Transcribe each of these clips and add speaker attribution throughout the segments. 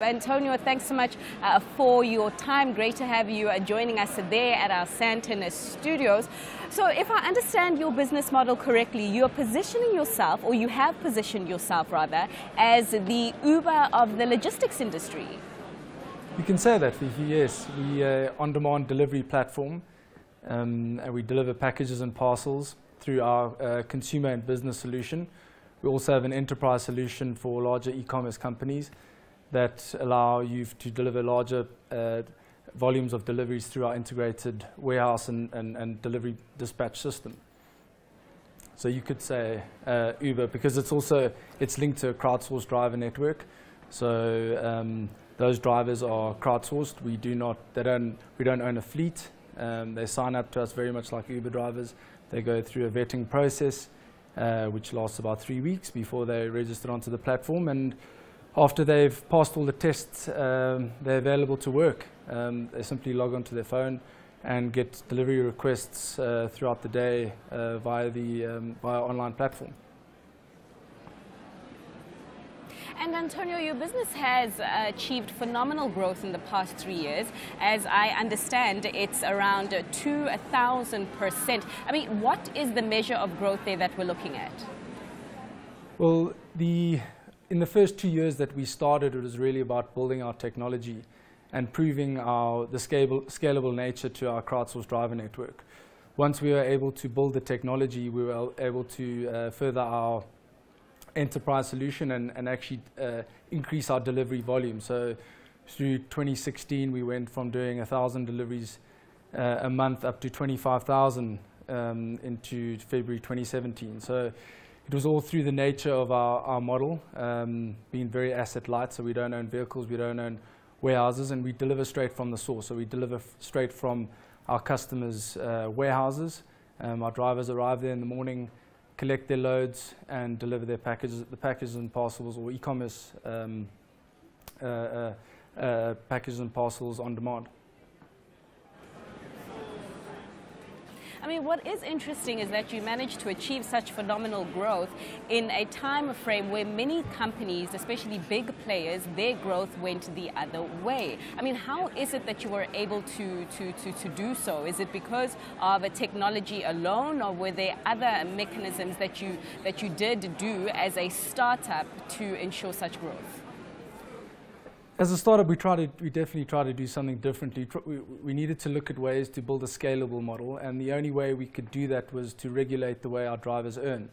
Speaker 1: Antonio, thanks so much for your time. Great to have you joining us there at our Sandton studios. So if I understand your business model correctly, you're positioning yourself, or you have positioned yourself rather, as the Uber of the logistics industry.
Speaker 2: You can say that, Vicky, yes. We are on-demand delivery platform, and we deliver packages and parcels through our consumer and business solution. We also have an enterprise solution for larger e-commerce companies that allow you to deliver larger volumes of deliveries through our integrated warehouse and delivery dispatch system. So you could say Uber, because it's linked to a crowdsourced driver network. So those drivers are crowdsourced. We don't own a fleet. They sign up to us very much like Uber drivers. They go through a vetting process, which lasts about 3 weeks before they register onto the platform. And after they've passed all the tests, they're available to work. They simply log onto their phone and get delivery requests throughout the day via our online platform.
Speaker 1: And Antonio, your business has achieved phenomenal growth in the past 3 years. As I understand, it's around 2,000%. I mean, what is the measure of growth there that we're looking at?
Speaker 2: Well, in the first 2 years that we started, it was really about building our technology and proving the scalable nature to our crowdsourced driver network. Once we were able to build the technology, we were able to further our enterprise solution and actually increase our delivery volume. So through 2016, we went from doing 1,000 deliveries a month up to 25,000 into February 2017. So it was all through the nature of our model, being very asset light, so we don't own vehicles, we don't own warehouses, and we deliver straight from the source. So we deliver straight from our customers' warehouses. Our drivers arrive there in the morning, collect their loads, and deliver the packages and parcels, or e-commerce packages and parcels on demand.
Speaker 1: I mean, what is interesting is that you managed to achieve such phenomenal growth in a time frame where many companies, especially big players, their growth went the other way. I mean, how is it that you were able to do so? Is it because of a technology alone, or were there other mechanisms that you did do as a startup to ensure such growth?
Speaker 2: As a startup, we definitely try to do something differently. We needed to look at ways to build a scalable model, and the only way we could do that was to regulate the way our drivers earn.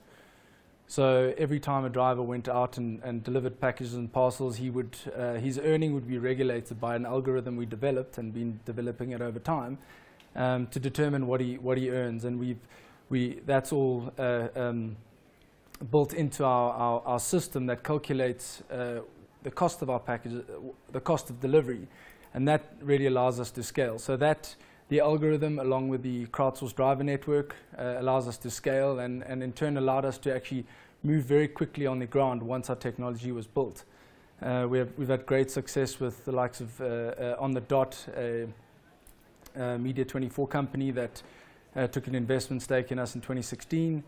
Speaker 2: So every time a driver went out and delivered packages and parcels, his earning would be regulated by an algorithm we developed and been developing it over time to determine what he earns, and that's all built into our system that calculates the cost of our packages, the cost of delivery, and that really allows us to scale. So that the algorithm, along with the crowdsourced driver network, allows us to scale, and in turn allowed us to actually move very quickly on the ground once our technology was built. We've had great success with the likes of On the Dot, a Media24 company that took an investment stake in us in 2016.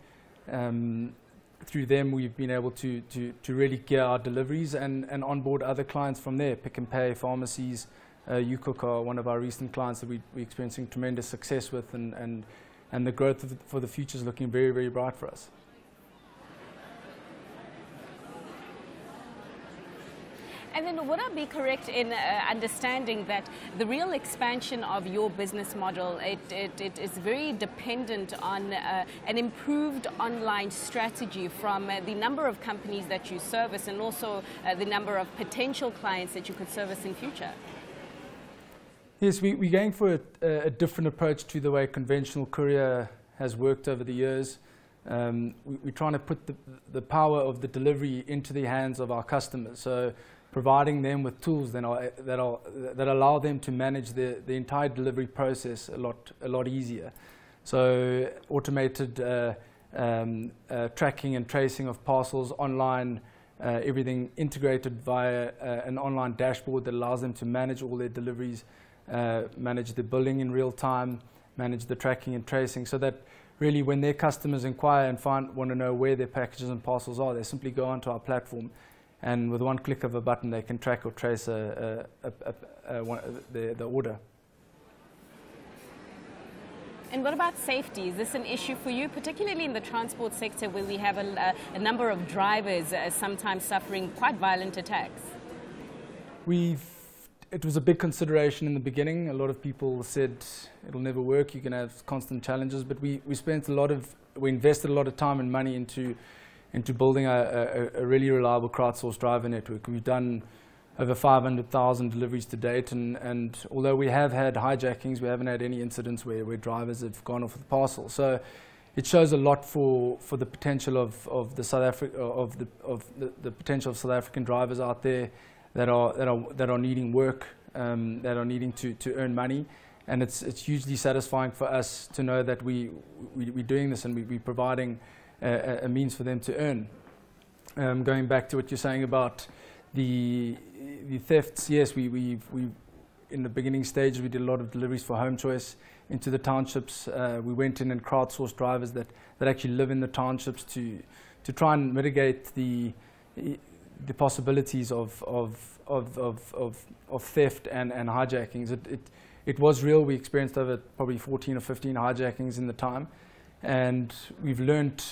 Speaker 2: Through them, we've been able to really gear our deliveries and onboard other clients from there. Pick and Pay, pharmacies, UCook are one of our recent clients that we're experiencing tremendous success with, and the growth for the future is looking very, very bright for us.
Speaker 1: And then would I be correct in understanding that the real expansion of your business model, it is very dependent on an improved online strategy from the number of companies that you service, and also the number of potential clients that you could service in future?
Speaker 2: Yes, we're going for a different approach to the way conventional courier has worked over the years. We're trying to put the power of the delivery into the hands of our customers. So providing them with tools that allow them to manage the entire delivery process a lot easier. So automated tracking and tracing of parcels online, everything integrated via an online dashboard that allows them to manage all their deliveries, manage the billing in real time, manage the tracking and tracing, so that really when their customers inquire and want to know where their packages and parcels are, they simply go onto our platform and with one click of a button they can track or trace the order.
Speaker 1: And what about safety? Is this an issue for you, particularly in the transport sector where we have a number of drivers sometimes suffering quite violent attacks?
Speaker 2: It was a big consideration in the beginning. A lot of people said it'll never work, you're going to have constant challenges, but we invested a lot of time and money into building a really reliable crowdsourced driver network. We've done over 500,000 deliveries to date, and although we have had hijackings, we haven't had any incidents where drivers have gone off with parcels. So it shows a lot for the potential of the potential of South African drivers out there that are needing work, that are needing to earn money, and it's hugely satisfying for us to know that we're doing this and we're providing a means for them to earn. Going back to what you're saying about the thefts, yes, we in the beginning stage we did a lot of deliveries for Home Choice into the townships. We went in and crowdsourced drivers that actually live in the townships to try and mitigate the possibilities of theft and hijackings. It was real. We experienced over probably 14 or 15 hijackings in the time, and we've learned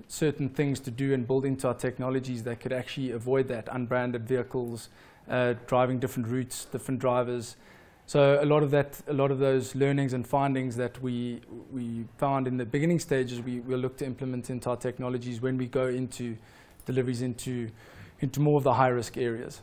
Speaker 2: certain things to do and build into our technologies that could actually avoid that. Unbranded vehicles, driving different routes, different drivers. So a lot of those learnings and findings that we found in the beginning stages, we'll look to implement into our technologies when we go into deliveries into more of the high risk areas.